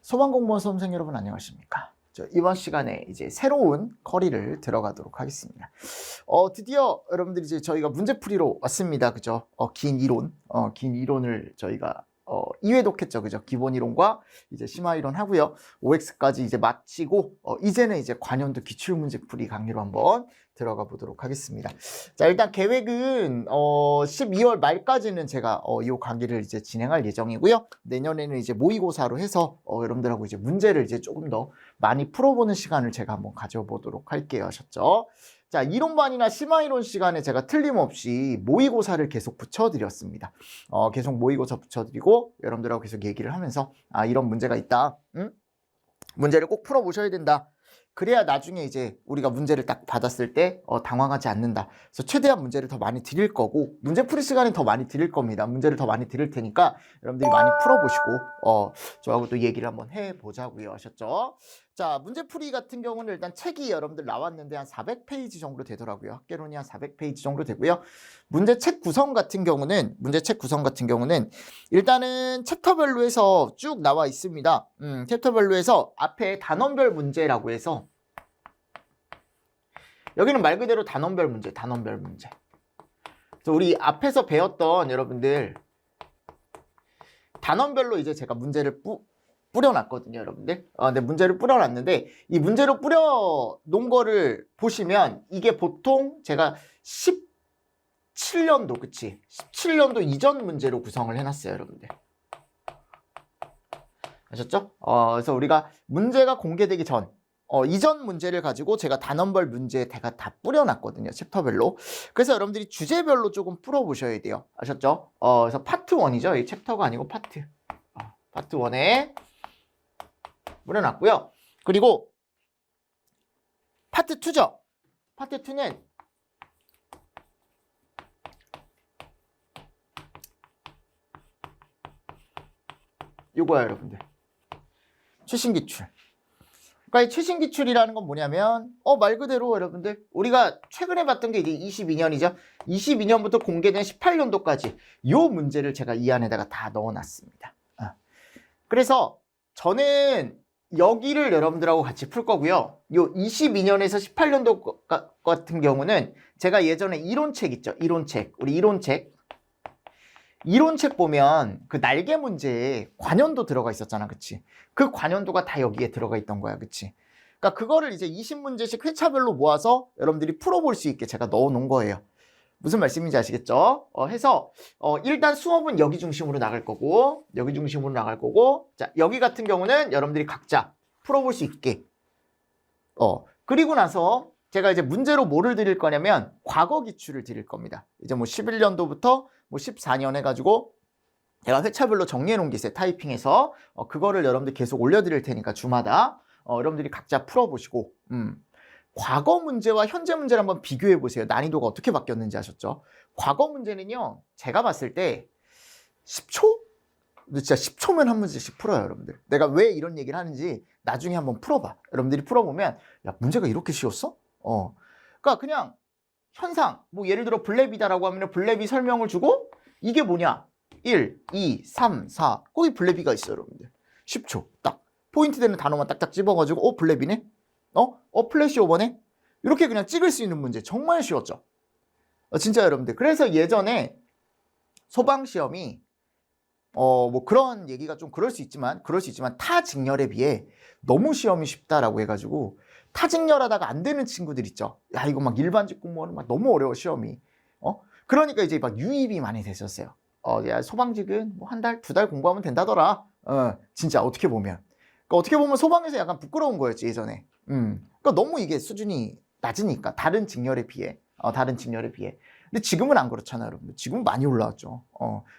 소방공무원 수험생 여러분 안녕하십니까? 이번 시간에 이제 새로운 커리를 들어가도록 하겠습니다. 드디어 여러분들이 이제 저희가 문제풀이로 왔습니다. 그죠? 긴 이론을 저희가 2회 독했죠. 그죠? 기본 이론과 이제 심화 이론 하고요. OX까지 이제 마치고 이제는 이제 관연도 기출 문제풀이 강의로 한번 들어가 보도록 하겠습니다. 자, 일단 계획은 12월 말까지는 제가 이 강의를 이제 진행할 예정이고요. 내년에는 이제 모의고사로 해서 여러분들하고 이제 문제를 이제 조금 더 많이 풀어보는 시간을 제가 한번 가져보도록 할게요. 아셨죠? 자, 이론반이나 심화이론 시간에 제가 틀림없이 모의고사를 계속 붙여드렸습니다. 계속 모의고사 붙여드리고 여러분들하고 계속 얘기를 하면서 이런 문제가 있다. 문제를 꼭 풀어보셔야 된다. 그래야 나중에 이제 우리가 문제를 딱 받았을 때 당황하지 않는다. 그래서 최대한 문제를 더 많이 드릴 거고 문제풀이 시간은 더 많이 드릴 겁니다. 문제를 더 많이 드릴 테니까 여러분들이 많이 풀어보시고 저하고 또 얘기를 한번 해보자고요. 아셨죠? 자, 문제풀이 같은 경우는 일단 책이 여러분들 나왔는데 한 400페이지 정도 되더라고요. 학개론이 한 400페이지 정도 되고요. 문제책 구성 같은 경우는 일단은 챕터별로 해서 쭉 나와 있습니다. 챕터별로 해서 앞에 단원별 문제라고 해서 여기는 말 그대로 단원별 문제. 그래서 우리 앞에서 배웠던 여러분들 단원별로 이제 제가 문제를 뿌려놨거든요, 여러분들. 근데 문제를 뿌려놨는데 이 문제로 뿌려놓은 거를 보시면 이게 보통 제가 17년도, 그치? 17년도 이전 문제로 구성을 해놨어요, 여러분들. 아셨죠? 그래서 우리가 문제가 공개되기 전 이전 문제를 가지고 제가 단원별 문제 다 뿌려놨거든요. 챕터별로. 그래서 여러분들이 주제별로 조금 풀어보셔야 돼요. 아셨죠? 그래서 파트 1이죠. 이 챕터가 아니고 파트. 파트 1에 뿌려놨고요. 그리고 파트 2죠. 파트 2는 요거야, 여러분들. 최신기출. 그러니까 이 최신기출이라는 건 뭐냐면 말 그대로 여러분들 우리가 최근에 봤던 게 이제 22년이죠. 22년부터 공개된 18년도까지 요 문제를 제가 이 안에다가 다 넣어놨습니다. 그래서 저는 여기를 여러분들하고 같이 풀 거고요. 요 22년에서 18년도 같은 경우는 제가 예전에 이론책 있죠. 우리 이론책 보면 그 날개 문제에 관연도 들어가 있었잖아. 그치? 그 관연도가 다 여기에 들어가 있던 거야. 그치? 그러니까 그거를 이제 20문제씩 회차별로 모아서 여러분들이 풀어볼 수 있게 제가 넣어 놓은 거예요. 무슨 말씀인지 아시겠죠? 해서 일단 수업은 여기 중심으로 나갈 거고 자, 여기 같은 경우는 여러분들이 각자 풀어볼 수 있게 그리고 나서 제가 이제 문제로 뭐를 드릴 거냐면 과거 기출을 드릴 겁니다. 이제 뭐 11년도부터 뭐 14년 해가지고 제가 회차별로 정리해 놓은 게 있어요. 타이핑해서 그거를 여러분들 계속 올려드릴 테니까 주마다 여러분들이 각자 풀어보시고 과거 문제와 현재 문제를 한번 비교해 보세요. 난이도가 어떻게 바뀌었는지 아셨죠? 과거 문제는요, 제가 봤을 때 10초? 진짜 10초면 한 문제씩 풀어요, 여러분들. 내가 왜 이런 얘기를 하는지 나중에 한번 풀어봐. 여러분들이 풀어보면 야, 문제가 이렇게 쉬웠어? 그러니까 그냥 현상, 뭐 예를 들어 블레비다라고 하면 블레비 설명을 주고 이게 뭐냐? 1, 2, 3, 4 거기 블레비가 있어요, 여러분들. 10초 딱 포인트 되는 단어만 딱딱 집어가지고 블레비네? 플래시 오버네? 이렇게 그냥 찍을 수 있는 문제 정말 쉬웠죠? 진짜 여러분들. 그래서 예전에 소방시험이 뭐 그런 얘기가 좀 그럴 수 있지만 타 직렬에 비해 너무 시험이 쉽다라고 해가지고 타직렬하다가 안 되는 친구들 있죠. 야, 이거 막 일반직 공무원은 막 너무 어려워 시험이. 그러니까 이제 막 유입이 많이 됐었어요. 야, 소방직은 뭐 한 달, 2달 공부하면 된다더라. 진짜 어떻게 보면. 그러니까 어떻게 보면 소방에서 약간 부끄러운 거였지 예전에. 그러니까 너무 이게 수준이 낮으니까 다른 직렬에 비해. 근데 지금은 안 그렇잖아요, 여러분들. 지금 많이 올라왔죠.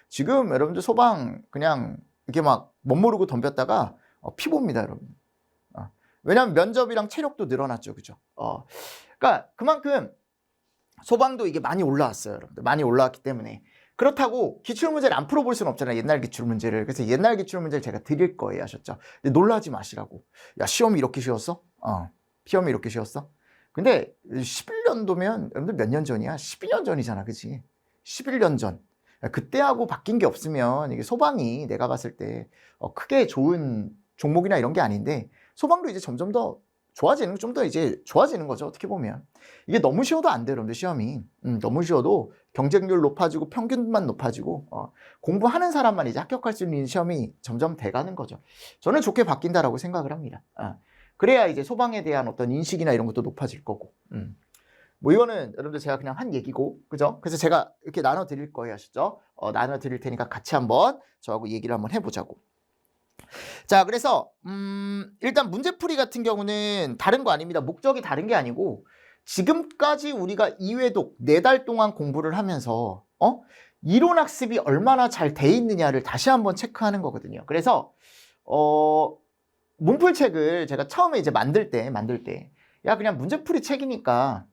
지금 여러분들 소방 그냥 이렇게 막 멋모르고 덤볐다가 피봅니다, 여러분. 왜냐하면 면접이랑 체력도 늘어났죠, 그죠? 그러니까 그만큼 소방도 이게 많이 올라왔어요, 여러분들. 많이 올라왔기 때문에. 그렇다고 기출문제를 안 풀어볼 수는 없잖아요, 옛날 기출문제를. 그래서 옛날 기출문제를 제가 드릴 거예요, 아셨죠? 근데 놀라지 마시라고. 야, 시험이 이렇게 쉬웠어? 시험이 이렇게 쉬웠어? 근데 11년도면 여러분들 몇 년 전이야? 12년 전이잖아, 그치? 11년 전. 그때하고 바뀐 게 없으면 이게 소방이 내가 봤을 때 크게 좋은 종목이나 이런 게 아닌데 소방도 이제 점점 더 좋아지는, 좀 더 이제 좋아지는 거죠. 어떻게 보면. 이게 너무 쉬워도 안 돼요, 여러분들, 시험이. 너무 쉬워도 경쟁률 높아지고 평균만 높아지고 공부하는 사람만 이제 합격할 수 있는 시험이 점점 돼가는 거죠. 저는 좋게 바뀐다라고 생각을 합니다. 그래야 이제 소방에 대한 어떤 인식이나 이런 것도 높아질 거고. 뭐 이거는 여러분들 제가 그냥 한 얘기고, 그죠? 그래서 제가 이렇게 나눠 드릴 거예요, 아시죠? 나눠 드릴 테니까 같이 한번 저하고 얘기를 한번 해보자고. 자, 그래서 일단 문제풀이 같은 경우는 다른 거 아닙니다. 목적이 다른 게 아니고 지금까지 우리가 2회독 4달 동안 공부를 하면서 이론 학습이 얼마나 잘 돼 있느냐를 다시 한번 체크하는 거거든요. 그래서 문풀책을 제가 처음에 이제 만들 때 야, 그냥 문제풀이 책이니까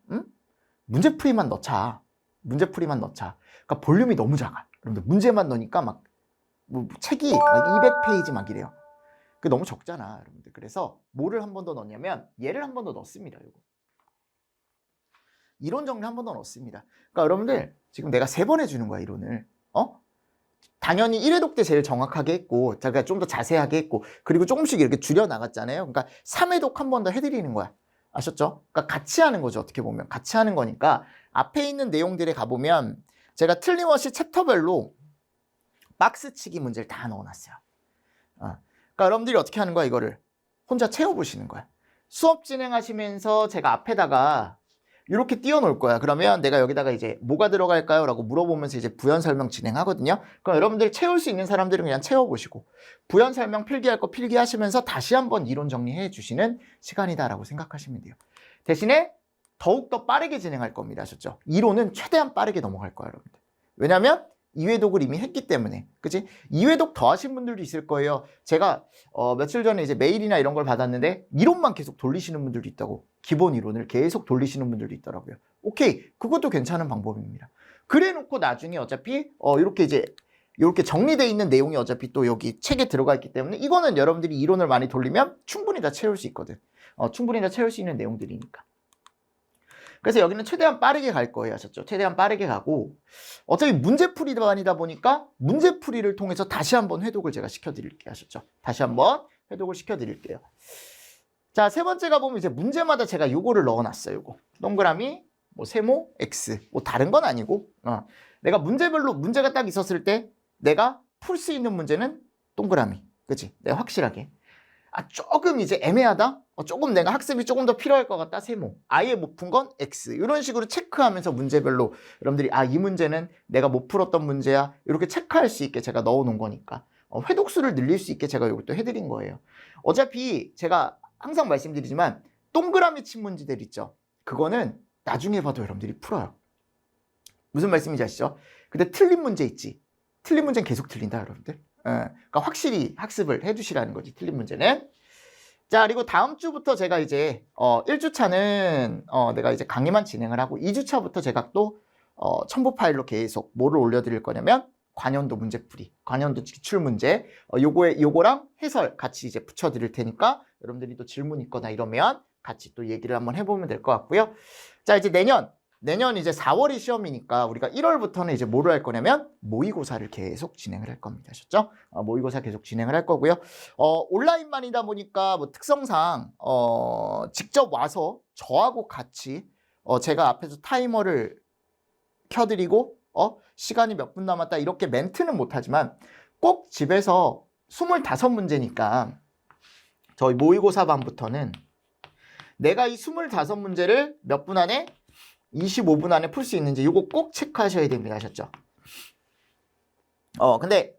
문제풀이만 넣자. 문제풀이만 넣자. 그러니까 볼륨이 너무 작아. 여러분들 문제만 넣으니까 막 뭐 책이 막 200페이지 막 이래요. 그 너무 적잖아, 여러분들. 그래서 뭐를 한 번 더 넣냐면 얘를 한 번 더 넣습니다. 요거. 이론 정리 한 번 더 넣습니다. 그러니까 여러분들 지금 내가 3번 해주는 거야, 이론을. 당연히 1회독 때 제일 정확하게 했고 제가 좀 더 자세하게 했고 그리고 조금씩 이렇게 줄여 나갔잖아요. 그러니까 3회독 한 번 더 해드리는 거야. 아셨죠? 그러니까 같이 하는 거죠. 어떻게 보면 같이 하는 거니까 앞에 있는 내용들에 가보면 제가 틀림없이 챕터별로 박스치기 문제를 다 넣어놨어요. 그러니까 여러분들이 어떻게 하는 거야? 이거를 혼자 채워보시는 거야. 수업 진행하시면서 제가 앞에다가 이렇게 띄워놓을 거야. 그러면 내가 여기다가 이제 뭐가 들어갈까요? 라고 물어보면서 이제 부연 설명 진행하거든요. 그럼 여러분들 채울 수 있는 사람들은 그냥 채워보시고 부연 설명 필기할 거 필기하시면서 다시 한번 이론 정리해 주시는 시간이다라고 생각하시면 돼요. 대신에 더욱더 빠르게 진행할 겁니다. 아셨죠? 이론은 최대한 빠르게 넘어갈 거예요, 여러분들. 왜냐면 2회독을 이미 했기 때문에. 그치? 2회독 더 하신 분들도 있을 거예요. 제가 며칠 전에 이제 메일이나 이런 걸 받았는데 이론만 계속 돌리시는 분들도 있다고. 기본 이론을 계속 돌리시는 분들도 있더라고요. 오케이, 그것도 괜찮은 방법입니다. 그래 놓고 나중에 어차피 이렇게 이제 이렇게 정리되어 있는 내용이 어차피 또 여기 책에 들어가 있기 때문에 이거는 여러분들이 이론을 많이 돌리면 충분히 다 채울 수 있거든. 충분히 다 채울 수 있는 내용들이니까. 그래서 여기는 최대한 빠르게 갈 거예요. 아셨죠? 최대한 빠르게 가고 어차피 문제풀이반이다 보니까 문제풀이를 통해서 다시 한번 회독을 제가 시켜드릴게요. 아셨죠? 다시 한번 회독을 시켜드릴게요. 자, 세 번째가 보면 이제 문제마다 제가 요거를 넣어놨어요. 요거 동그라미, 뭐 세모, X, 뭐 다른 건 아니고 내가 문제별로 문제가 딱 있었을 때 내가 풀 수 있는 문제는 동그라미, 그치? 내가 확실하게 조금 이제 애매하다? 조금 내가 학습이 조금 더 필요할 것 같다? 세모. 아예 못 푼 건 X. 이런 식으로 체크하면서 문제별로 여러분들이 이 문제는 내가 못 풀었던 문제야. 이렇게 체크할 수 있게 제가 넣어놓은 거니까. 회독수를 늘릴 수 있게 제가 이것도 해드린 거예요. 어차피 제가 항상 말씀드리지만 동그라미 친 문제들 있죠. 그거는 나중에 봐도 여러분들이 풀어요. 무슨 말씀인지 아시죠? 근데 틀린 문제 있지. 틀린 문제는 계속 틀린다, 여러분들. 그러니까 확실히 학습을 해주시라는 거지, 틀린 문제는. 자, 그리고 다음 주부터 제가 이제 1주차는 내가 이제 강의만 진행을 하고 2주차부터 제가 또 첨부 파일로 계속 뭐를 올려드릴 거냐면 관연도 문제풀이, 관연도 기출 문제 요거랑 해설 같이 이제 붙여드릴 테니까 여러분들이 또 질문 있거나 이러면 같이 또 얘기를 한번 해보면 될 것 같고요. 자, 이제 내년 이제 4월이 시험이니까 우리가 1월부터는 이제 뭐를 할 거냐면 모의고사를 계속 진행을 할 겁니다. 아셨죠? 모의고사 계속 진행을 할 거고요. 온라인만이다 보니까 뭐 특성상 직접 와서 저하고 같이 제가 앞에서 타이머를 켜드리고 시간이 몇 분 남았다 이렇게 멘트는 못하지만 꼭 집에서 25문제니까 저희 모의고사 반부터는 내가 이 25문제를 몇 분 안에 25분 안에 풀 수 있는지 이거 꼭 체크하셔야 됩니다. 아셨죠? 근데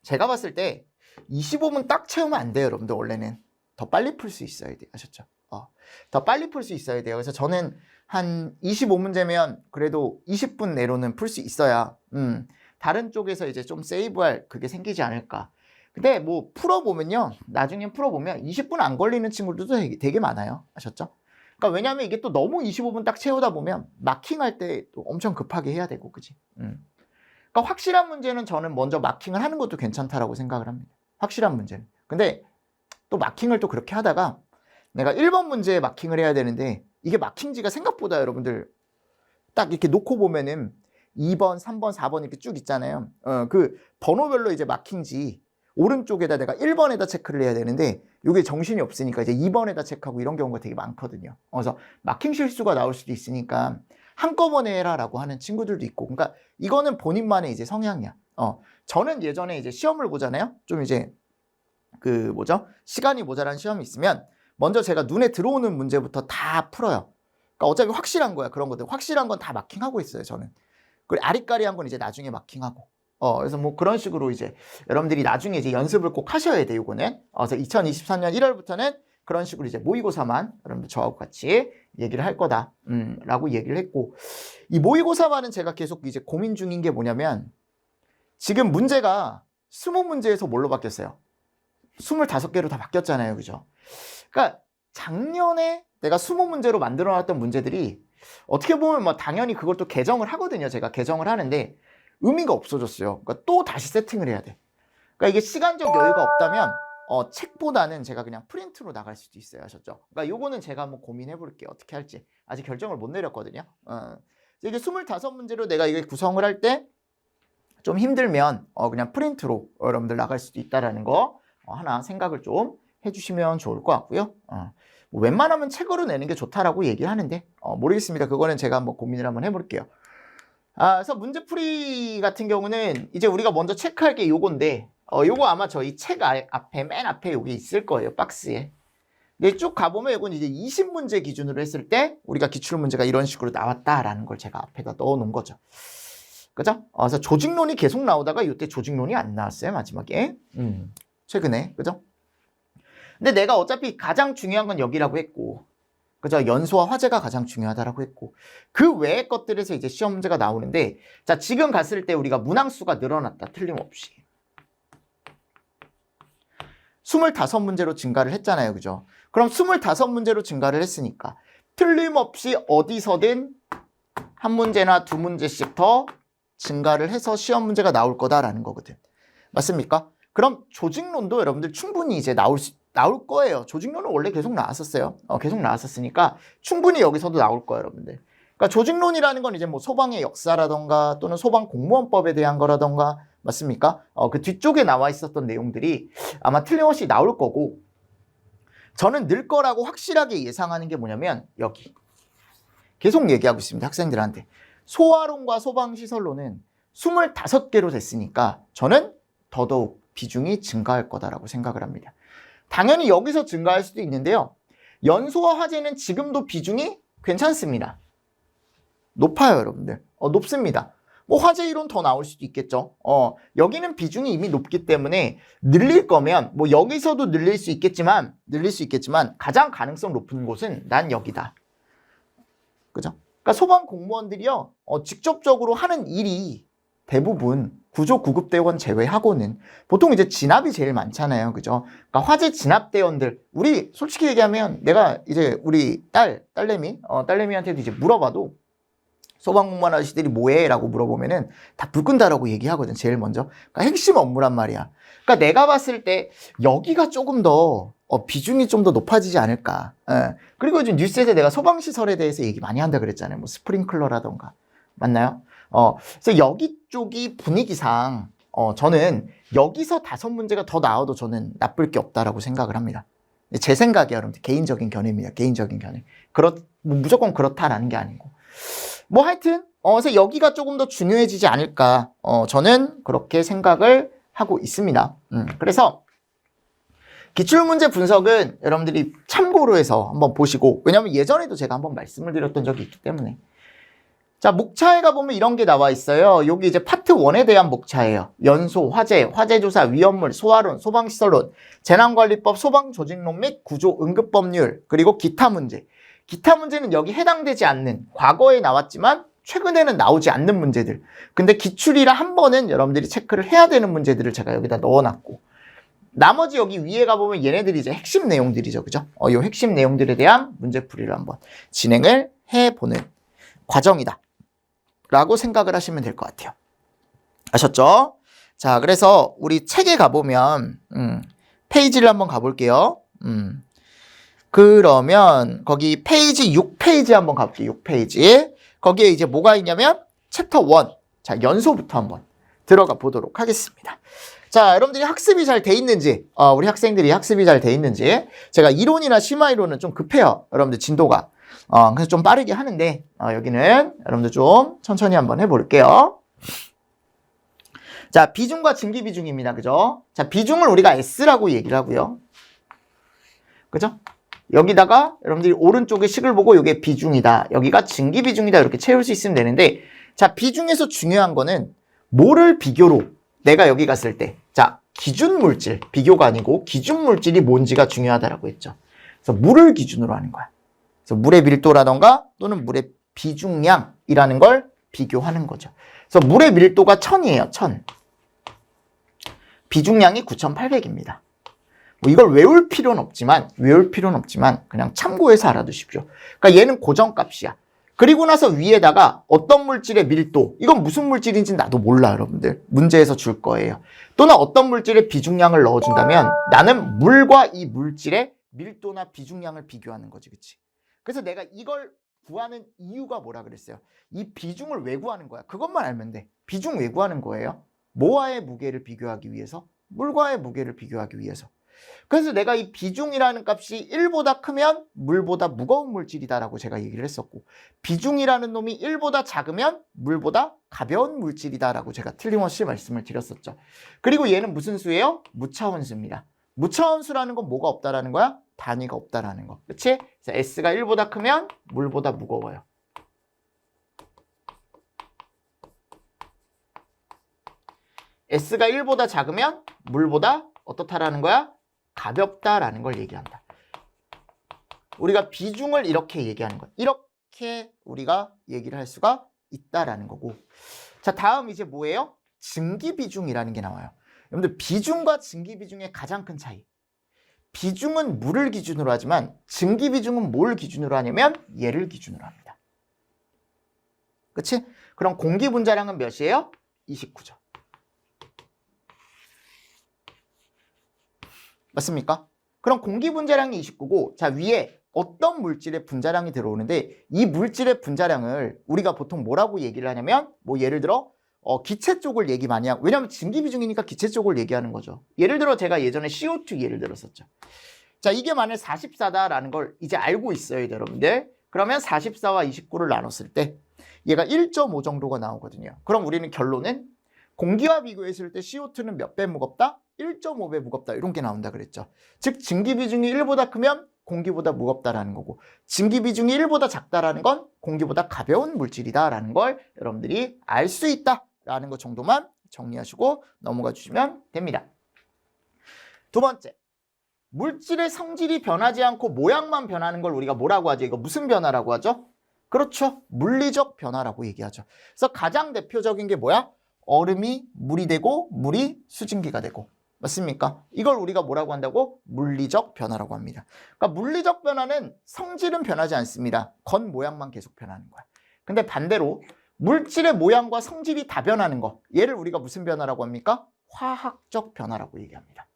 제가 봤을 때 25분 딱 채우면 안 돼요. 여러분들 원래는 더 빨리 풀 수 있어야 돼요. 아셨죠? 더 빨리 풀 수 있어야 돼요. 그래서 저는 한 25문제면 그래도 20분 내로는 풀 수 있어야 다른 쪽에서 이제 좀 세이브할 그게 생기지 않을까. 근데 뭐 풀어보면요. 나중에 풀어보면 20분 안 걸리는 친구들도 되게 많아요. 아셨죠? 그러니까 왜냐하면 이게 또 너무 25분 딱 채우다 보면 마킹할 때 또 엄청 급하게 해야 되고, 그지? 그러니까 확실한 문제는 저는 먼저 마킹을 하는 것도 괜찮다라고 생각을 합니다. 확실한 문제는. 근데 또 마킹을 또 그렇게 하다가 내가 1번 문제에 마킹을 해야 되는데 이게 마킹지가 생각보다 여러분들 딱 이렇게 놓고 보면은 2번, 3번, 4번 이렇게 쭉 있잖아요. 그 번호별로 이제 마킹지 오른쪽에다 내가 1번에다 체크를 해야 되는데 이게 정신이 없으니까 이제 2번에다 체크하고 이런 경우가 되게 많거든요. 그래서 마킹 실수가 나올 수도 있으니까 한꺼번에 해라라고 하는 친구들도 있고, 그러니까 이거는 본인만의 이제 성향이야. 저는 예전에 이제 시험을 보잖아요. 좀 이제 시간이 모자란 시험이 있으면 먼저 제가 눈에 들어오는 문제부터 다 풀어요. 그러니까 어차피 확실한 거야. 그런 것들 확실한 건 다 마킹하고 있어요, 저는. 그리고 아리까리한 건 이제 나중에 마킹하고. 그래서 뭐 그런 식으로 이제 여러분들이 나중에 이제 연습을 꼭 하셔야 돼요, 이거는. 그래서 2024년 1월부터는 그런 식으로 이제 모의고사만 여러분들 저하고 같이 얘기를 할 거다, 라고 얘기를 했고, 이 모의고사만은 제가 계속 이제 고민 중인 게 뭐냐면, 지금 문제가 20문제에서 뭘로 바뀌었어요? 25개로 다 바뀌었잖아요, 그죠? 그러니까 작년에 내가 20문제로 만들어놨던 문제들이 어떻게 보면 뭐 당연히 그걸 또 개정을 하거든요. 제가 개정을 하는데 의미가 없어졌어요. 그러니까 또 다시 세팅을 해야 돼. 그러니까 이게 시간적 여유가 없다면 책보다는 제가 그냥 프린트로 나갈 수도 있어요. 아셨죠? 그러니까 요거는 제가 한번 고민해 볼게요. 어떻게 할지. 아직 결정을 못 내렸거든요. 이게 25문제로 내가 이게 구성을 할 때 좀 힘들면 그냥 프린트로 여러분들 나갈 수도 있다라는 거 하나 생각을 좀 해주시면 좋을 것 같고요. 뭐 웬만하면 책으로 내는 게 좋다라고 얘기를 하는데 모르겠습니다. 그거는 제가 한번 고민을 한번 해볼게요. 그래서 문제풀이 같은 경우는 이제 우리가 먼저 체크할 게 요건데 요거 아마 저희 책 앞에 맨 앞에 여기 있을 거예요. 박스에. 근데 쭉 가보면 이건 이제 20문제 기준으로 했을 때 우리가 기출문제가 이런 식으로 나왔다라는 걸 제가 앞에다 넣어 놓은 거죠. 그죠? 그래서 조직론이 계속 나오다가 이때 조직론이 안 나왔어요. 마지막에. 최근에. 그죠? 근데 내가 어차피 가장 중요한 건 여기라고 했고, 그죠? 연소와 화제가 가장 중요하다라고 했고, 그 외의 것들에서 이제 시험 문제가 나오는데, 자, 지금 갔을 때 우리가 문항수가 늘어났다. 틀림없이. 25문제로 증가를 했잖아요. 그죠? 그럼 25문제로 증가를 했으니까, 틀림없이 어디서든 한 문제나 두 문제씩 더 증가를 해서 시험 문제가 나올 거다라는 거거든. 맞습니까? 그럼 조직론도 여러분들 충분히 이제 나올 거예요. 조직론은 원래 계속 나왔었어요. 계속 나왔었으니까 충분히 여기서도 나올 거예요, 여러분들. 그러니까 조직론이라는 건 이제 뭐 소방의 역사라던가 또는 소방 공무원법에 대한 거라던가, 맞습니까? 그 뒤쪽에 나와 있었던 내용들이 아마 틀림없이 나올 거고, 저는 늘 거라고 확실하게 예상하는 게 뭐냐면 여기. 계속 얘기하고 있습니다, 학생들한테. 소화론과 소방시설론은 25개로 됐으니까 저는 더더욱 비중이 증가할 거다라고 생각을 합니다. 당연히 여기서 증가할 수도 있는데요. 연소와 화재는 지금도 비중이 괜찮습니다. 높아요, 여러분들. 높습니다. 뭐 화재 이론 더 나올 수도 있겠죠. 여기는 비중이 이미 높기 때문에 늘릴 거면 뭐 여기서도 늘릴 수 있겠지만 가장 가능성 높은 곳은 난 여기다. 그죠? 그러니까 소방 공무원들이요, 직접적으로 하는 일이 대부분 구조 구급대원 제외하고는 보통 이제 진압이 제일 많잖아요. 그죠? 그러니까 화재 진압대원들, 우리 솔직히 얘기하면 내가 이제 우리 딸내미한테도 이제 물어봐도 소방공무원 아저씨들이 뭐해? 라고 물어보면은 다 불 끈다라고 얘기하거든, 제일 먼저. 그러니까 핵심 업무란 말이야. 그러니까 내가 봤을 때 여기가 조금 더 비중이 좀 더 높아지지 않을까. 그리고 요즘 뉴스에서 내가 소방시설에 대해서 얘기 많이 한다 그랬잖아요. 뭐 스프링클러라던가. 맞나요? 그래서 여기 쪽이 분위기상 저는 여기서 5문제가 더 나와도 저는 나쁠 게 없다라고 생각을 합니다. 제 생각이야, 여러분들. 개인적인 견해입니다. 개인적인 견해. 뭐 무조건 그렇다라는 게 아니고. 뭐 하여튼 그래서 여기가 조금 더 중요해지지 않을까. 저는 그렇게 생각을 하고 있습니다. 그래서 기출문제 분석은 여러분들이 참고로 해서 한번 보시고, 왜냐하면 예전에도 제가 한번 말씀을 드렸던 적이 있기 때문에. 자, 목차에 가보면 이런 게 나와 있어요. 여기 이제 파트 1에 대한 목차예요. 연소, 화재, 화재조사, 위험물, 소화론, 소방시설론, 재난관리법, 소방조직론 및 구조, 응급법률, 그리고 기타 문제. 기타 문제는 여기 해당되지 않는, 과거에 나왔지만 최근에는 나오지 않는 문제들. 근데 기출이라 한 번은 여러분들이 체크를 해야 되는 문제들을 제가 여기다 넣어놨고, 나머지 여기 위에 가보면 얘네들이 이제 핵심 내용들이죠. 그죠? 요 핵심 내용들에 대한 문제풀이를 한번 진행을 해보는 과정이다 라고 생각을 하시면 될 것 같아요. 아셨죠? 자, 그래서 우리 책에 가보면 페이지를 한번 가볼게요. 그러면 거기 페이지 6페이지 한번 가볼게요. 6페이지. 거기에 이제 뭐가 있냐면 챕터 1. 자, 연소부터 한번 들어가 보도록 하겠습니다. 자, 여러분들이 학습이 잘 돼 있는지, 우리 학생들이 학습이 잘 돼 있는지, 제가 이론이나 심화 이론은 좀 급해요. 여러분들 진도가. 그래서 좀 빠르게 하는데, 여기는 여러분들 좀 천천히 한번 해볼게요. 자, 비중과 증기 비중입니다. 그죠? 자, 비중을 우리가 S라고 얘기를 하고요. 그죠? 여기다가 여러분들이 오른쪽에 식을 보고 이게 비중이다. 여기가 증기 비중이다. 이렇게 채울 수 있으면 되는데, 자, 비중에서 중요한 거는 뭐를 비교로 내가 여기 갔을 때, 자, 기준 물질, 비교가 아니고 기준 물질이 뭔지가 중요하다라고 했죠. 그래서 물을 기준으로 하는 거야. 그래서 물의 밀도라던가 또는 물의 비중량이라는 걸 비교하는 거죠. 그래서 물의 밀도가 1000이에요. 1000. 비중량이 9800입니다. 뭐 이걸 외울 필요는 없지만 그냥 참고해서 알아두십시오. 그러니까 얘는 고정값이야. 그리고 나서 위에다가 어떤 물질의 밀도, 이건 무슨 물질인지 나도 몰라 여러분들. 문제에서 줄 거예요. 또는 어떤 물질의 비중량을 넣어준다면 나는 물과 이 물질의 밀도나 비중량을 비교하는 거지. 그치? 그래서 내가 이걸 구하는 이유가 뭐라 그랬어요? 이 비중을 왜 구하는 거야? 그것만 알면 돼. 비중 왜 구하는 거예요? 뭐와의 무게를 비교하기 위해서? 물과의 무게를 비교하기 위해서. 그래서 내가 이 비중이라는 값이 1보다 크면 물보다 무거운 물질이다라고 제가 얘기를 했었고, 비중이라는 놈이 1보다 작으면 물보다 가벼운 물질이다라고 제가 틀림없이 말씀을 드렸었죠. 그리고 얘는 무슨 수예요? 무차원수입니다. 무차원수라는 건 뭐가 없다라는 거야? 단위가 없다라는 거. 그치? 그래서 S가 1보다 크면 물보다 무거워요. S가 1보다 작으면 물보다 어떻다라는 거야? 가볍다라는 걸 얘기한다. 우리가 비중을 이렇게 얘기하는 거야. 이렇게 우리가 얘기를 할 수가 있다라는 거고. 자, 다음 이제 뭐예요? 증기 비중이라는 게 나와요. 여러분들 비중과 증기 비중의 가장 큰 차이. 비중은 물을 기준으로 하지만 증기 비중은 뭘 기준으로 하냐면 얘를 기준으로 합니다. 그치? 그럼 공기 분자량은 몇이에요? 29죠. 맞습니까? 그럼 공기 분자량이 29고, 자, 위에 어떤 물질의 분자량이 들어오는데, 이 물질의 분자량을 우리가 보통 뭐라고 얘기를 하냐면, 뭐 예를 들어 기체 쪽을 얘기 많이 하고, 왜냐면 증기 비중이니까 기체 쪽을 얘기하는 거죠. 예를 들어 제가 예전에 CO2 예를 들었었죠. 자, 이게 만약 44다라는 걸 이제 알고 있어요, 여러분들. 그러면 44와 29를 나눴을 때 얘가 1.5 정도가 나오거든요. 그럼 우리는 결론은 공기와 비교했을 때 CO2는 몇 배 무겁다? 1.5배 무겁다. 이런 게 나온다 그랬죠. 즉 증기 비중이 1보다 크면 공기보다 무겁다라는 거고, 증기 비중이 1보다 작다라는 건 공기보다 가벼운 물질이다라는 걸 여러분들이 알 수 있다라는 것 정도만 정리하시고 넘어가 주시면 됩니다. 두 번째, 물질의 성질이 변하지 않고 모양만 변하는 걸 우리가 뭐라고 하죠? 이거 무슨 변화라고 하죠? 그렇죠. 물리적 변화라고 얘기하죠. 그래서 가장 대표적인 게 뭐야? 얼음이 물이 되고 물이 수증기가 되고. 맞습니까? 이걸 우리가 뭐라고 한다고? 물리적 변화라고 합니다. 그러니까 물리적 변화는 성질은 변하지 않습니다. 겉모양만 계속 변하는 거야. 근데 반대로 물질의 모양과 성질이 다 변하는 거, 얘를 우리가 무슨 변화라고 합니까? 화학적 변화라고 얘기합니다.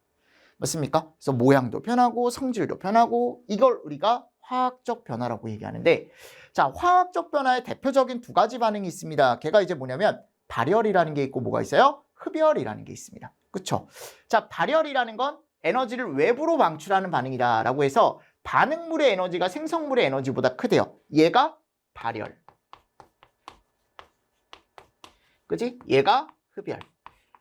맞습니까? 그래서 모양도 변하고 성질도 변하고, 이걸 우리가 화학적 변화라고 얘기하는데, 자, 화학적 변화의 대표적인 두 가지 반응이 있습니다. 걔가 이제 뭐냐면 발열이라는 게 있고 뭐가 있어요? 흡열이라는 게 있습니다. 그쵸? 자, 발열이라는 건 에너지를 외부로 방출하는 반응이다라고 해서 반응물의 에너지가 생성물의 에너지보다 크대요. 얘가 발열. 그치? 얘가 흡열.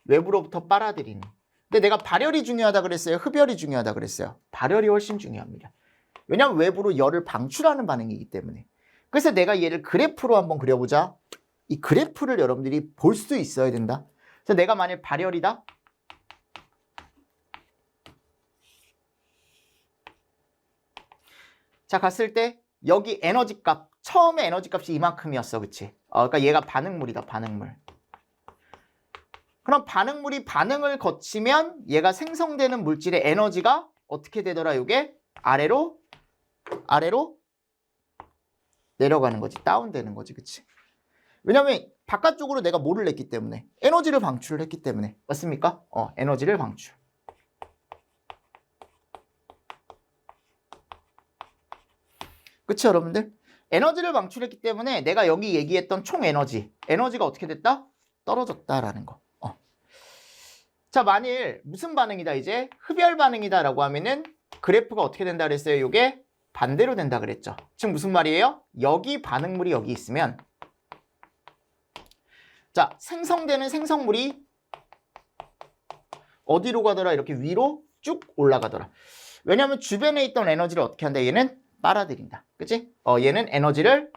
외부로부터 빨아들이는. 근데 내가 발열이 중요하다 그랬어요? 흡열이 중요하다 그랬어요? 발열이 훨씬 중요합니다. 왜냐하면 외부로 열을 방출하는 반응이기 때문에. 그래서 내가 얘를 그래프로 한번 그려보자. 이 그래프를 여러분들이 볼 수 있어야 된다. 그래서 내가 만약 발열이다. 자, 갔을 때 여기 에너지 값, 처음에 에너지 값이 이만큼이었어. 그치? 그러니까 얘가 반응물이다. 반응물. 그럼 반응물이 반응을 거치면 얘가 생성되는 물질의 에너지가 어떻게 되더라? 이게 아래로 내려가는 거지. 다운되는 거지. 그치? 왜냐면 바깥쪽으로 내가 뭐를 냈기 때문에, 에너지를 방출을 했기 때문에. 맞습니까? 에너지를 방출. 그치 여러분들? 에너지를 방출했기 때문에 내가 여기 얘기했던 총 에너지가 어떻게 됐다? 떨어졌다라는 거. 자, 만일 무슨 반응이다 이제 흡열 반응이다라고 하면은 그래프가 어떻게 된다 그랬어요? 요게 반대로 된다 그랬죠. 즉 무슨 말이에요? 여기 반응물이 여기 있으면 자, 생성되는 생성물이 어디로 가더라? 이렇게 위로 쭉 올라가더라. 왜냐하면 주변에 있던 에너지를 어떻게 한다? 얘는 빨아들인다. 그치? 얘는 에너지를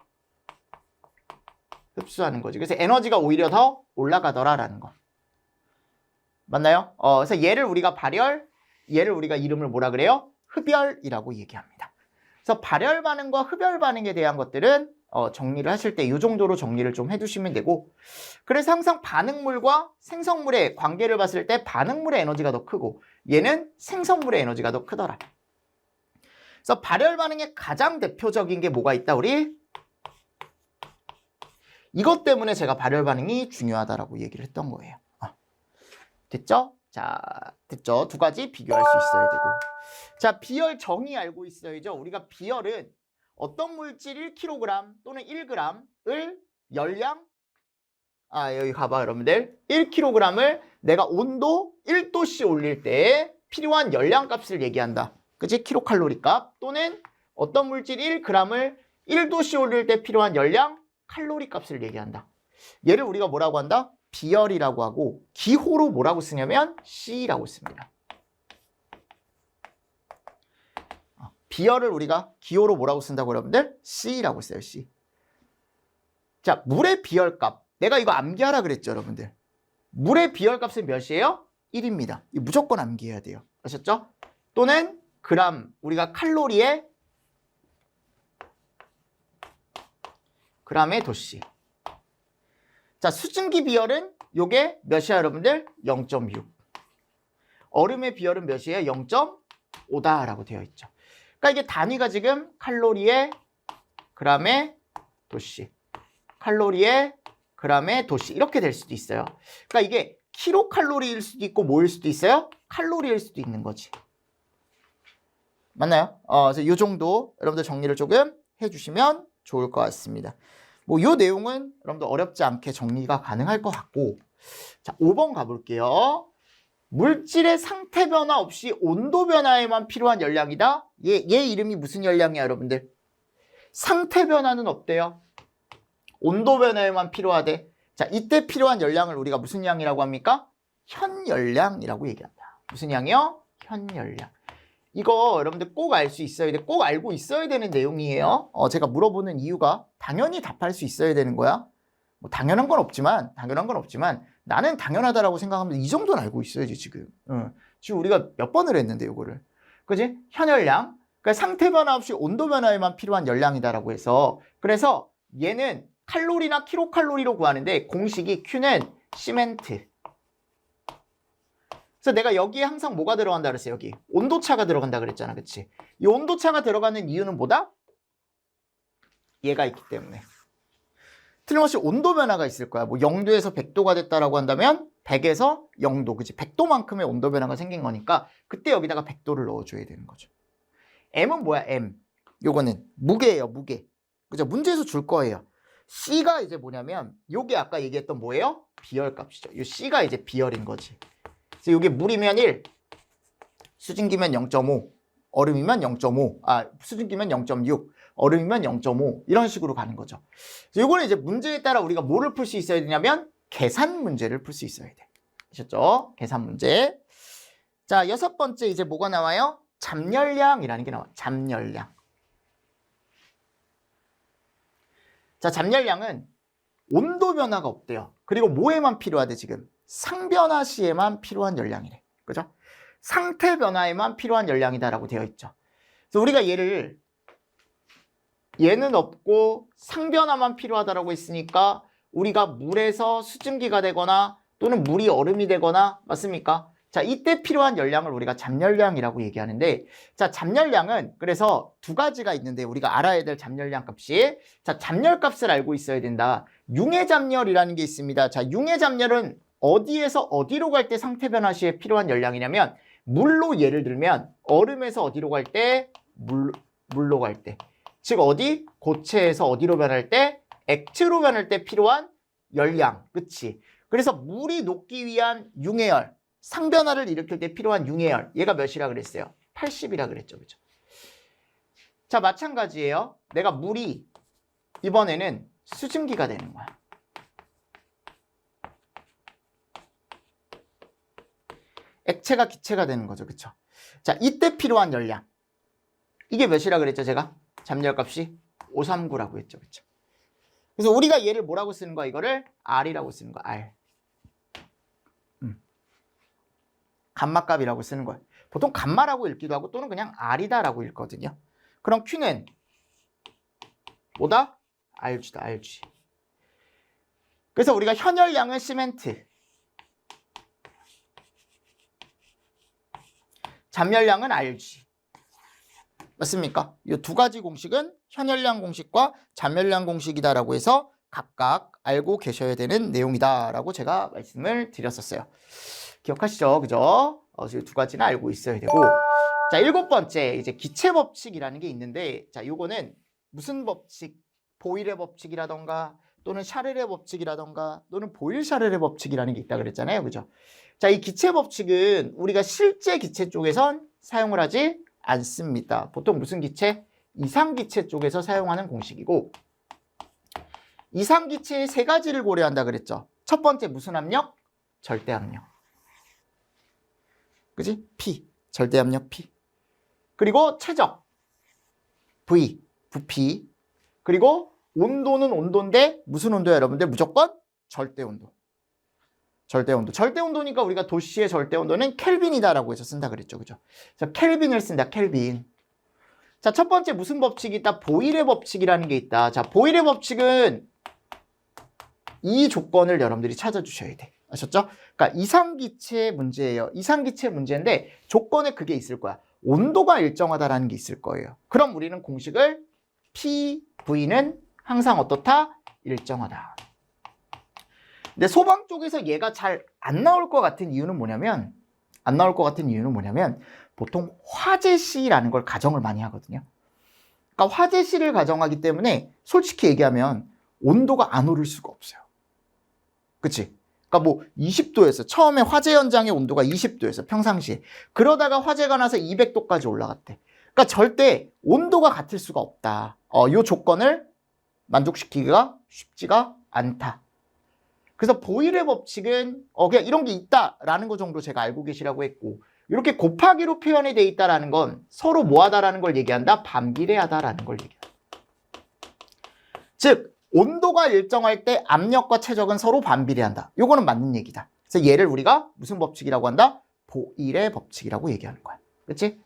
흡수하는 거지. 그래서 에너지가 오히려 더 올라가더라라는 거. 맞나요? 그래서 얘를 우리가 발열, 얘를 우리가 이름을 뭐라 그래요? 흡열이라고 얘기합니다. 그래서 발열 반응과 흡열 반응에 대한 것들은 정리를 하실 때 이 정도로 정리를 좀 해주시면 되고, 그래서 항상 반응물과 생성물의 관계를 봤을 때 반응물의 에너지가 더 크고 얘는 생성물의 에너지가 더 크더라. 그래서 발열 반응의 가장 대표적인 게 뭐가 있다 우리? 이것 때문에 제가 발열 반응이 중요하다라고 얘기를 했던 거예요. 됐죠? 자, 됐죠? 두 가지 비교할 수 있어야 되고. 자, 비열 정의 알고 있어야죠. 우리가 비열은 어떤 물질 1kg 또는 1g을 열량, 여기 가봐 여러분들. 1kg을 내가 온도 1도씨 올릴 때 필요한 열량 값을 얘기한다. 그치? 킬로칼로리 값. 또는 어떤 물질 1g을 1도씨 올릴 때 필요한 열량 칼로리 값을 얘기한다. 얘를 우리가 뭐라고 한다? 비열이라고 하고 기호로 뭐라고 쓰냐면 C라고 씁니다. 비열을 우리가 기호로 뭐라고 쓴다고 여러분들? C라고 써요. C. 자, 물의 비열값. 내가 이거 암기하라 그랬죠, 여러분들. 물의 비열값은 몇이에요? 1입니다. 이 무조건 암기해야 돼요. 아셨죠? 또는 그람, 우리가 칼로리에 그람의 도씨. 자, 수증기 비열은 요게 몇이야, 여러분들? 0.6. 얼음의 비열은 몇이에요? 0.5다라고 되어 있죠. 그러니까 이게 단위가 지금 칼로리에 그람의 도씨, 칼로리에 그람의 도씨 이렇게 될 수도 있어요. 그러니까 이게 킬로칼로리일 수도 있고 뭐일 수도 있어요? 칼로리일 수도 있는 거지. 맞나요? 그래서 이 정도 여러분들 정리를 조금 해주시면 좋을 것 같습니다. 뭐 이 내용은 여러분들 어렵지 않게 정리가 가능할 것 같고, 자 5번 가볼게요. 물질의 상태 변화 없이 온도 변화에만 필요한 열량이다. 얘 이름이 무슨 열량이야, 여러분들? 상태 변화는 없대요. 온도 변화에만 필요하대. 자, 이때 필요한 열량을 우리가 무슨 양이라고 합니까? 현열량이라고 얘기한다. 무슨 양이요? 현열량. 이거 여러분들 꼭 알 수 있어야 돼. 꼭 알고 있어야 되는 내용이에요. 제가 물어보는 이유가 당연히 답할 수 있어야 되는 거야. 뭐 당연한 건 없지만 나는 당연하다라고 생각하면 이 정도는 알고 있어야지 지금. 지금 우리가 몇 번을 했는데 이거를. 그지? 현열량. 그러니까 상태 변화 없이 온도 변화에만 필요한 열량이다라고 해서, 그래서 얘는 칼로리나 킬로칼로리로 구하는데 공식이 Q는 시멘트. 그래서 내가 여기에 항상 뭐가 들어간다 그랬어요? 여기 온도차가 들어간다 그랬잖아. 그치? 이 온도차가 들어가는 이유는 뭐다? 얘가 있기 때문에. 틀림없이 온도 변화가 있을 거야. 뭐 0도에서 100도가 됐다라고 한다면 100에서 0도, 그치? 100도만큼의 온도 변화가 생긴 거니까 그때 여기다가 100도를 넣어줘야 되는 거죠. M은 뭐야? M. 요거는 무게예요, 무게. 그죠? 문제에서 줄 거예요. C가 이제 뭐냐면 요게 아까 얘기했던 뭐예요? 비열값이죠. 요 C가 이제 비열인 거지. 그래서 요게 물이면 1, 수증기면 0.5, 얼음이면 0.5, 수증기면 0.6, 얼음이면 0.5 이런 식으로 가는 거죠. 그래서 요거는 이제 문제에 따라 우리가 뭐를 풀 수 있어야 되냐면 계산 문제를 풀 수 있어야 돼. 아셨죠? 계산 문제. 자, 6번째 이제 뭐가 나와요? 잠열량이라는 게 나와. 잠열량. 자, 잠열량은 온도 변화가 없대요. 그리고 뭐에만 필요하대 지금? 상변화 시에만 필요한 열량이래. 그죠? 상태 변화에만 필요한 열량이다라고 되어 있죠. 그래서 우리가 얘는 없고 상변화만 필요하다라고 했으니까 우리가 물에서 수증기가 되거나 또는 물이 얼음이 되거나 맞습니까? 자, 이때 필요한 열량을 우리가 잠열량이라고 얘기하는데, 자, 잠열량은 그래서 두 가지가 있는데 우리가 알아야 될 잠열량 값이, 자, 잠열 값을 알고 있어야 된다. 융해잠열이라는 게 있습니다. 자, 융해잠열은 어디에서 어디로 갈 때 상태 변화 시에 필요한 열량이냐면, 물로 예를 들면 얼음에서 어디로 갈 때? 물로 갈 때. 즉 어디? 고체에서 어디로 변할 때? 액체로 변할 때 필요한 열량. 그치? 그래서 물이 녹기 위한 융해열, 상변화를 일으킬 때 필요한 융해열. 얘가 몇이라 그랬어요? 80이라 그랬죠. 그죠? 자, 마찬가지예요. 내가 물이 이번에는 수증기가 되는 거야. 액체가 기체가 되는 거죠. 그쵸? 자, 이때 필요한 열량. 이게 몇이라 그랬죠, 제가? 잠열값이 539라고 했죠. 그쵸? 그래서 우리가 얘를 뭐라고 쓰는 거야? 이거를 R이라고 쓰는 거야. R. 감마값이라고 쓰는 거야. 보통 감마라고 읽기도 하고 또는 그냥 R이다라고 읽거든요. 그럼 Q는 뭐다? RG다, RG. 그래서 우리가 현열량은 시멘트, 잠열량은 RG. 맞습니까? 이 두 가지 공식은 현열량 공식과 잠열량 공식이다라고 해서 각각 알고 계셔야 되는 내용이다라고 제가 말씀을 드렸었어요. 기억하시죠? 그죠? 두 가지는 알고 있어야 되고. 자, 7번째, 이제 기체 법칙이라는 게 있는데, 자, 요거는 무슨 법칙? 보일의 법칙이라던가, 또는 샤를의 법칙이라던가, 또는 보일-샤를의 법칙이라는 게 있다 그랬잖아요. 그죠? 자, 이 기체 법칙은 우리가 실제 기체 쪽에선 사용을 하지 않습니다. 보통 무슨 기체? 이상기체 쪽에서 사용하는 공식이고, 이상기체의 세 가지를 고려한다 그랬죠. 첫 번째 무슨 압력? 절대압력. 그지? P. 절대압력 P. 그리고 최적. V. 부피. 그리고 온도는 온도인데 무슨 온도야 여러분들? 무조건 절대온도. 절대온도. 절대온도니까 우리가 도시의 절대온도는 켈빈이다라고 해서 쓴다 그랬죠. 그죠? 그래서 켈빈을 쓴다. 켈빈. 자, 첫 번째 무슨 법칙이 있다? 보일의 법칙이라는 게 있다. 자, 보일의 법칙은 이 조건을 여러분들이 찾아주셔야 돼. 아셨죠? 그러니까 이상기체 문제예요. 이상기체 문제인데 조건에 그게 있을 거야. 온도가 일정하다라는 게 있을 거예요. 그럼 우리는 공식을 PV는 항상 어떻다? 일정하다. 근데 소방 쪽에서 얘가 잘 안 나올 것 같은 이유는 뭐냐면 보통 화재시라는 걸 가정을 많이 하거든요. 그러니까 화재시를 가정하기 때문에 솔직히 얘기하면 온도가 안 오를 수가 없어요. 그치? 그러니까 뭐 20도였어. 처음에 화재 현장의 온도가 20도였어. 평상시에. 그러다가 화재가 나서 200도까지 올라갔대. 그러니까 절대 온도가 같을 수가 없다. 이 조건을 만족시키기가 쉽지가 않다. 그래서 보일의 법칙은 그냥 이런 게 있다라는 거 정도 제가 알고 계시라고 했고, 이렇게 곱하기로 표현이 돼 있다라는 건 서로 뭐하다라는 걸 얘기한다? 반비례하다라는 걸 얘기한다. 즉 온도가 일정할 때 압력과 최적은 서로 반비례한다. 요거는 맞는 얘기다. 그래서 얘를 우리가 무슨 법칙이라고 한다? 보일의 법칙이라고 얘기하는 거야. 그렇지?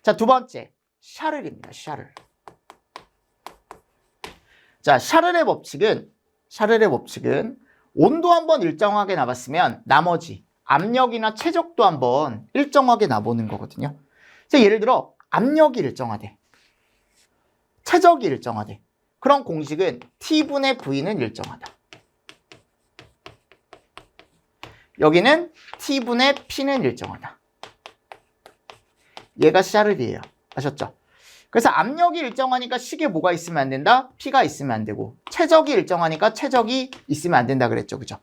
자, 두 번째 샤를입니다. 샤를. 자, 샤를의 법칙은 온도 한번 일정하게 나봤으면 나머지 압력이나 최적도 한번 일정하게 나보는 거거든요. 그래서 예를 들어 압력이 일정하대, 최적이 일정하대. 그런 공식은 T분의 V는 일정하다. 여기는 T분의 P는 일정하다. 얘가 샤를이에요. 아셨죠? 그래서 압력이 일정하니까 식에 뭐가 있으면 안 된다? P가 있으면 안 되고, 최적이 일정하니까 최적이 있으면 안 된다 그랬죠. 그죠?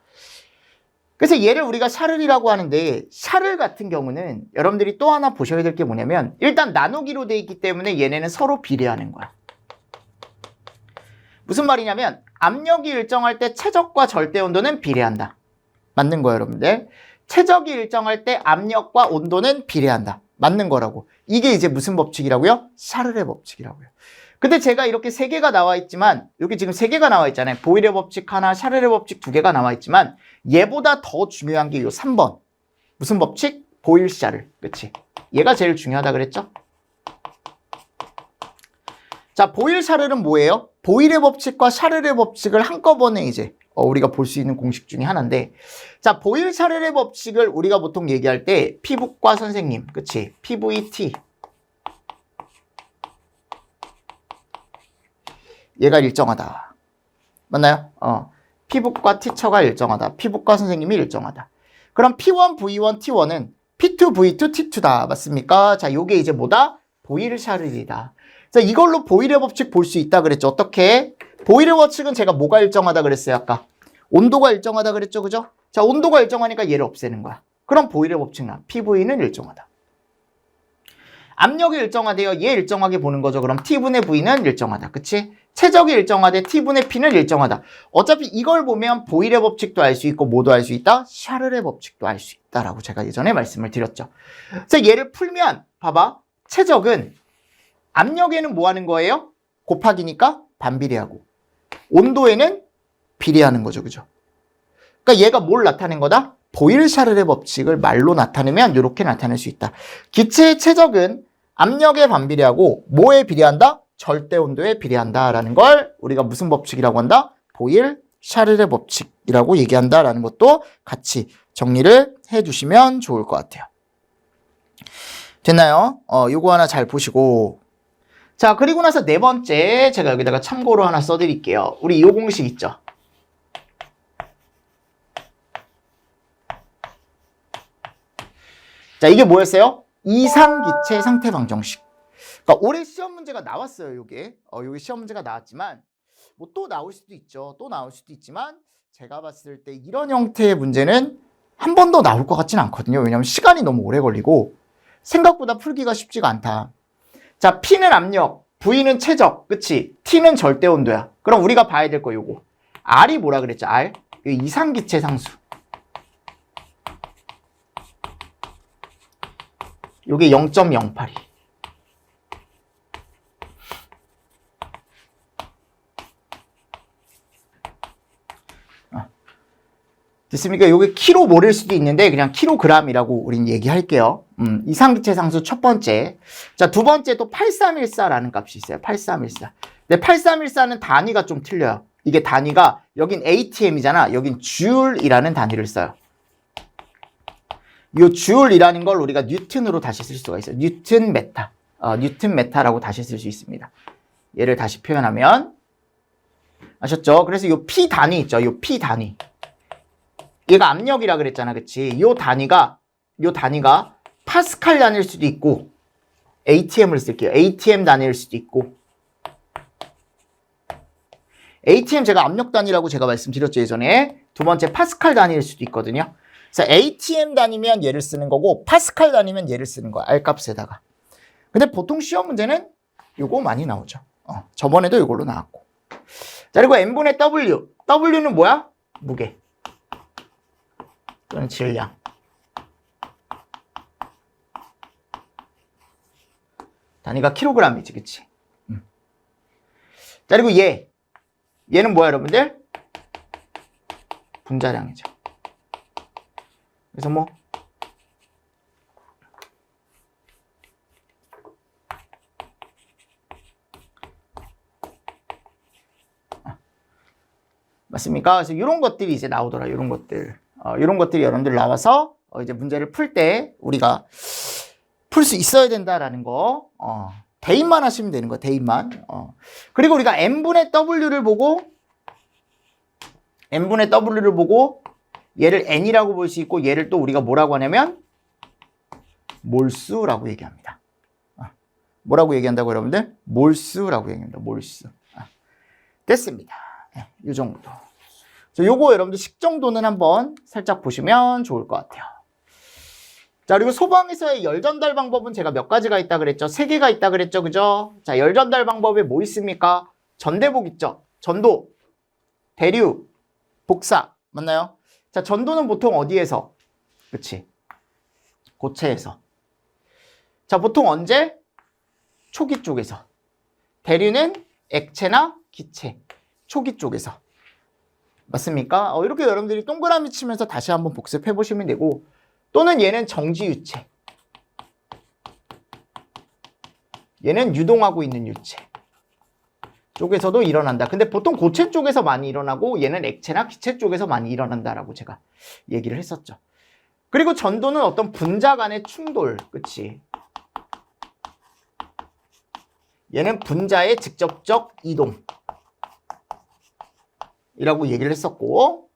그래서 얘를 우리가 샤를이라고 하는데, 샤를 같은 경우는 여러분들이 또 하나 보셔야 될 게 뭐냐면, 일단 나누기로 돼 있기 때문에 얘네는 서로 비례하는 거야. 무슨 말이냐면 압력이 일정할 때 최적과 절대 온도는 비례한다. 맞는 거예요, 여러분들. 최적이 일정할 때 압력과 온도는 비례한다. 맞는 거라고. 이게 이제 무슨 법칙이라고요? 샤를의 법칙이라고요. 근데 제가 이렇게 세 개가 나와 있지만, 여기 지금 세 개가 나와 있잖아요. 보일의 법칙 하나, 샤를의 법칙 두 개가 나와 있지만, 얘보다 더 중요한 게 이 3번. 무슨 법칙? 보일 샤를. 그치? 얘가 제일 중요하다 그랬죠? 자, 보일 샤를은 뭐예요? 보일의 법칙과 샤를의 법칙을 한꺼번에 이제 우리가 볼 수 있는 공식 중에 하나인데, 자, 보일 샤를의 법칙을 우리가 보통 얘기할 때 피부과 선생님, 그치? PVT. 얘가 일정하다. 맞나요? 피부과 티처가 일정하다. 피부과 선생님이 일정하다. 그럼 P1, V1, T1은 P2, V2, T2다. 맞습니까? 자, 요게 이제 뭐다? 보일 샤를이다. 자, 이걸로 보일의 법칙 볼 수 있다 그랬죠. 어떻게? 보일의 법칙은 제가 뭐가 일정하다 그랬어요, 아까? 온도가 일정하다 그랬죠, 그죠? 자, 온도가 일정하니까 얘를 없애는 거야. 그럼 보일의 법칙 나. PV는 일정하다. 압력이 일정하대요. 얘 일정하게 보는 거죠. 그럼 T분의 V는 일정하다. 그치? 최적이 일정하대. T분의 P는 일정하다. 어차피 이걸 보면 보일의 법칙도 알 수 있고 뭐도 알 수 있다? 샤를의 법칙도 알 수 있다라고 제가 예전에 말씀을 드렸죠. 그래서 얘를 풀면 봐봐. 최적은 압력에는 뭐 하는 거예요? 곱하기니까 반비례하고 온도에는 비례하는 거죠. 그죠? 그러니까 얘가 뭘 나타낸 거다? 보일-샤를의 법칙을 말로 나타내면 이렇게 나타낼 수 있다. 기체의 최적은 압력에 반비례하고 뭐에 비례한다? 절대 온도에 비례한다라는 걸 우리가 무슨 법칙이라고 한다? 보일-샤를의 법칙이라고 얘기한다라는 것도 같이 정리를 해주시면 좋을 것 같아요. 됐나요? 요거 하나 잘 보시고. 자, 그리고 나서 네 번째 제가 여기다가 참고로 하나 써드릴게요. 우리 이 공식 있죠? 자, 이게 뭐였어요? 이상기체 상태 방정식. 그러니까 올해 시험 문제가 나왔어요, 요게. 요게 시험 문제가 나왔지만 뭐 또 나올 수도 있죠. 또 나올 수도 있지만 제가 봤을 때 이런 형태의 문제는 한 번 더 나올 것 같지는 않거든요. 왜냐하면 시간이 너무 오래 걸리고 생각보다 풀기가 쉽지가 않다. 자, P는 압력, V는 최적, 그치? T는 절대 온도야. 그럼 우리가 봐야 될 거 요거. R이 뭐라 그랬죠? R? 이상기체 상수. 요게 0.082. 됐습니까? 요게 킬로몰일 수도 있는데 그냥 킬로그램이라고 우린 얘기할게요. 이상기체 상수 첫 번째. 자, 두 번째 또 8314라는 값이 있어요. 8314. 근데 8314는 단위가 좀 틀려요. 이게 단위가 여긴 ATM이잖아. 여긴 주울이라는 단위를 써요. 이 주울이라는 걸 우리가 뉴턴으로 다시 쓸 수가 있어요. 뉴턴 메타. 뉴턴 메타라고 다시 쓸 수 있습니다. 얘를 다시 표현하면 아셨죠? 그래서 이 P 단위 있죠. 이 P 단위. 얘가 압력이라 그랬잖아. 그치? 요 단위가 파스칼 단위일 수도 있고 ATM을 쓸게요. ATM 단위일 수도 있고 ATM 제가 압력 단위라고 제가 말씀드렸죠. 예전에. 두 번째 파스칼 단위일 수도 있거든요. 그래서 ATM 단위면 얘를 쓰는 거고 파스칼 단위면 얘를 쓰는 거야. R값에다가. 근데 보통 시험 문제는 요거 많이 나오죠. 저번에도 요걸로 나왔고. 자, 그리고 M분의 W. W는 뭐야? 무게. 또는 질량. 단위가 킬로그램이지, 그치? 자, 그리고 얘는 뭐야, 여러분들? 분자량이죠. 그래서 뭐 맞습니까? 그래서 이런 것들이 이제 나오더라. 이런 것들. 이런 것들이 여러분들 나와서 이제 문제를 풀 때 우리가 풀 수 있어야 된다라는 거. 대입만 하시면 되는 거야. 대입만. 그리고 우리가 M분의 W를 보고 얘를 N이라고 볼 수 있고 얘를 또 우리가 뭐라고 하냐면 몰수라고 얘기합니다. 뭐라고 얘기한다고 여러분들? 몰수라고 얘기합니다. 몰수. 됐습니다. 이 정도. 요거 여러분들 식정도는 한번 살짝 보시면 좋을 것 같아요. 자, 그리고 소방에서의 열 전달 방법은 제가 몇 가지가 있다 그랬죠? 3개가 있다 그랬죠? 그죠? 자, 열 전달 방법에 뭐 있습니까? 전대복 있죠? 전도, 대류, 복사. 맞나요? 자, 전도는 보통 어디에서? 그치? 고체에서. 자, 보통 언제? 초기 쪽에서. 대류는 액체나 기체. 초기 쪽에서. 맞습니까? 이렇게 여러분들이 동그라미 치면서 다시 한번 복습해 보시면 되고, 또는 얘는 정지유체. 얘는 유동하고 있는 유체. 쪽에서도 일어난다. 근데 보통 고체 쪽에서 많이 일어나고 얘는 액체나 기체 쪽에서 많이 일어난다라고 제가 얘기를 했었죠. 그리고 전도는 어떤 분자 간의 충돌. 그치? 얘는 분자의 직접적 이동. 이라고 얘기를 했었고,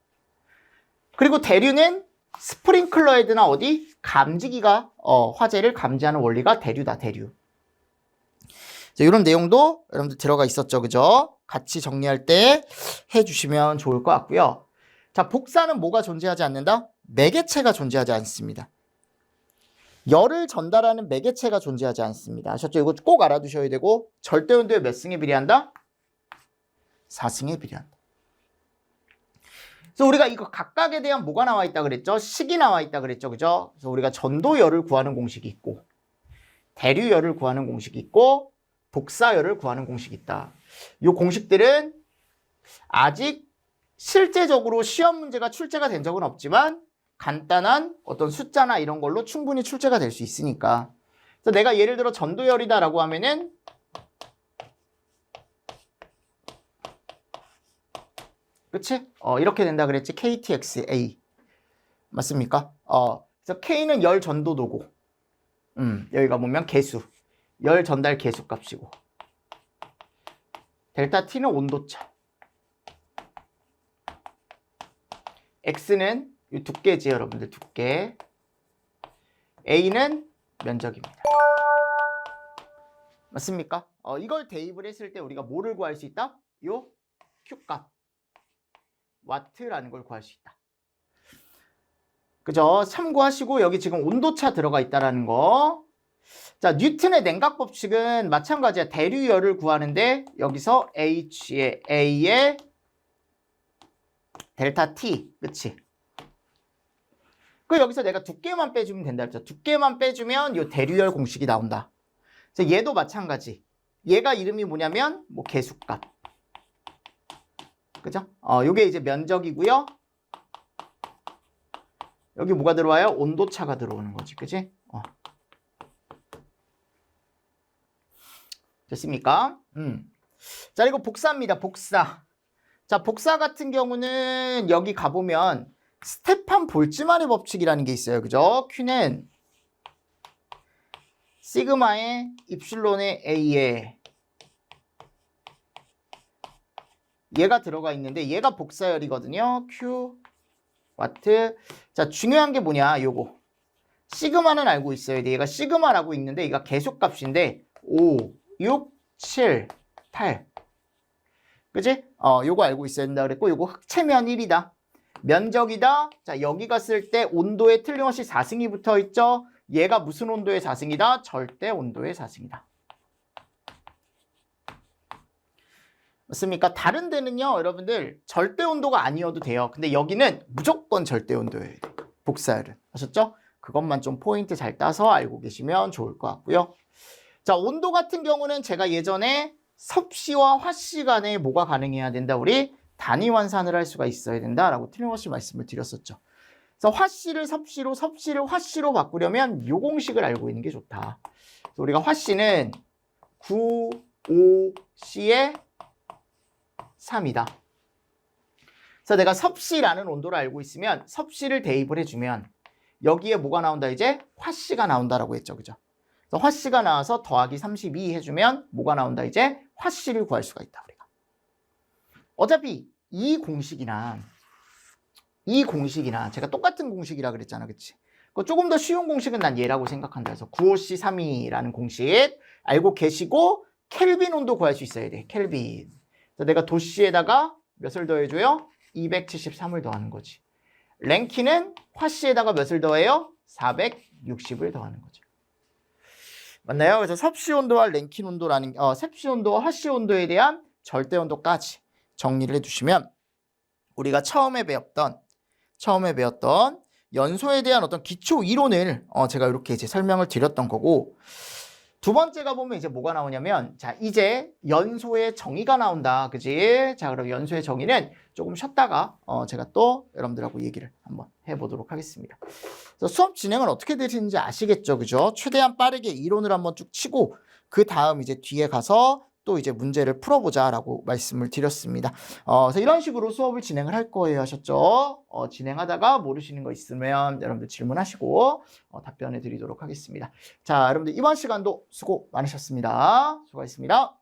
그리고 대류는 스프링클러 헤드나 어디 감지기가 화재를 감지하는 원리가 대류다. 대류. 자, 이런 내용도 여러분들 들어가 있었죠. 그죠? 같이 정리할 때 해주시면 좋을 것 같고요. 자, 복사는 뭐가 존재하지 않는다? 매개체가 존재하지 않습니다. 열을 전달하는 매개체가 존재하지 않습니다. 아셨죠? 이거 꼭 알아두셔야 되고 절대온도에 몇 승에 비례한다? 4승에 비례한다. 그래서 우리가 이거 각각에 대한 뭐가 나와 있다 그랬죠? 식이 나와 있다 그랬죠? 그죠? 그래서 우리가 전도열을 구하는 공식이 있고 대류열을 구하는 공식이 있고 복사열을 구하는 공식이 있다. 이 공식들은 아직 실제적으로 시험 문제가 출제가 된 적은 없지만 간단한 어떤 숫자나 이런 걸로 충분히 출제가 될 수 있으니까. 그래서 내가 예를 들어 전도열이다라고 하면은 그치? 이렇게 된다 그랬지? KTXA 맞습니까? 그래서 K는 열 전도도고 여기가 보면 개수 열 전달 개수 값이고 델타 T는 온도차 X는 이 두께지 여러분들 두께 A는 면적입니다. 맞습니까? 이걸 대입을 했을 때 우리가 뭐를 구할 수 있다? 요 Q값 와트라는 걸 구할 수 있다. 그죠? 참고하시고 여기 지금 온도차 들어가 있다라는 거. 자, 뉴턴의 냉각 법칙은 마찬가지야. 대류열을 구하는데 여기서 H의 A의 델타 T, 그치? 그 여기서 내가 두께만 빼주면 된다 했죠. 두께만 빼주면 이 대류열 공식이 나온다. 그래서 얘도 마찬가지. 얘가 이름이 뭐냐면 뭐 개수값. 그죠? 요게 이제 면적이고요. 여기 뭐가 들어와요? 온도차가 들어오는 거지. 그지? 됐습니까? 자, 이거 복사입니다. 복사. 자, 복사 같은 경우는 여기 가보면 스테판 볼츠만의 법칙이라는 게 있어요. 그죠? Q는 시그마의 입실론의 A에 얘가 들어가 있는데 얘가 복사열이거든요. Q 와트. 자, 중요한 게 뭐냐? 요거. 시그마는 알고 있어야 돼. 얘가 시그마라고 있는데 얘가 계속값인데 5, 6, 7, 8. 그지? 요거 알고 있어야 된다 그랬고 요거 흑채면 1이다. 면적이다. 자, 여기 갔을 때 온도에 틀림없이 4승이 붙어 있죠. 얘가 무슨 온도의 4승이다? 절대 온도의 4승이다. 맞습니까? 다른 데는요, 여러분들 절대 온도가 아니어도 돼요. 근데 여기는 무조건 절대 온도예요. 복사열은. 아셨죠? 그것만 좀 포인트 잘 따서 알고 계시면 좋을 것 같고요. 자, 온도 같은 경우는 제가 예전에 섭씨와 화씨 간에 뭐가 가능해야 된다? 우리 단위 환산을 할 수가 있어야 된다라고 틀림없이 말씀을 드렸었죠. 그래서 화씨를 섭씨로, 섭씨를 화씨로 바꾸려면 요 공식을 알고 있는 게 좋다. 그래서 우리가 화씨는 9,5C의 3이다. 그래서 내가 섭씨라는 온도를 알고 있으면 섭씨를 대입을 해주면 여기에 뭐가 나온다? 이제 화씨가 나온다라고 했죠. 그죠? 그래서 화씨가 나와서 더하기 32 해주면 뭐가 나온다? 이제 화씨를 구할 수가 있다. 우리가. 어차피 이 공식이나 제가 똑같은 공식이라 그랬잖아. 그치? 조금 더 쉬운 공식은 난 얘라고 생각한다. 그래서 95C32라는 공식 알고 계시고 켈빈 온도 구할 수 있어야 돼. 켈빈. 그래서 내가 도씨에다가 몇을 더해줘요? 273을 더하는 거지. 랭키는 화씨에다가 몇을 더해요? 460을 더하는 거죠. 맞나요? 그래서 섭씨 온도와 랭킨 온도라는 섭씨 온도와 화씨 온도에 대한 절대 온도까지 정리를 해주시면 우리가 처음에 배웠던 연소에 대한 어떤 기초 이론을 제가 이렇게 이제 설명을 드렸던 거고, 두 번째가 보면 이제 뭐가 나오냐면, 자, 이제 연소의 정의가 나온다. 그지? 자, 그럼 연소의 정의는 조금 쉬었다가 제가 또 여러분들하고 얘기를 한번 해보도록 하겠습니다. 그래서 수업 진행을 어떻게 되시는지 아시겠죠? 그죠? 최대한 빠르게 이론을 한번 쭉 치고 그 다음 이제 뒤에 가서 또 이제 문제를 풀어보자라고 말씀을 드렸습니다. 그래서 이런 식으로 수업을 진행을 할 거예요. 하셨죠? 진행하다가 모르시는 거 있으면 여러분들 질문하시고 답변해 드리도록 하겠습니다. 자, 여러분들 이번 시간도 수고 많으셨습니다. 수고하셨습니다.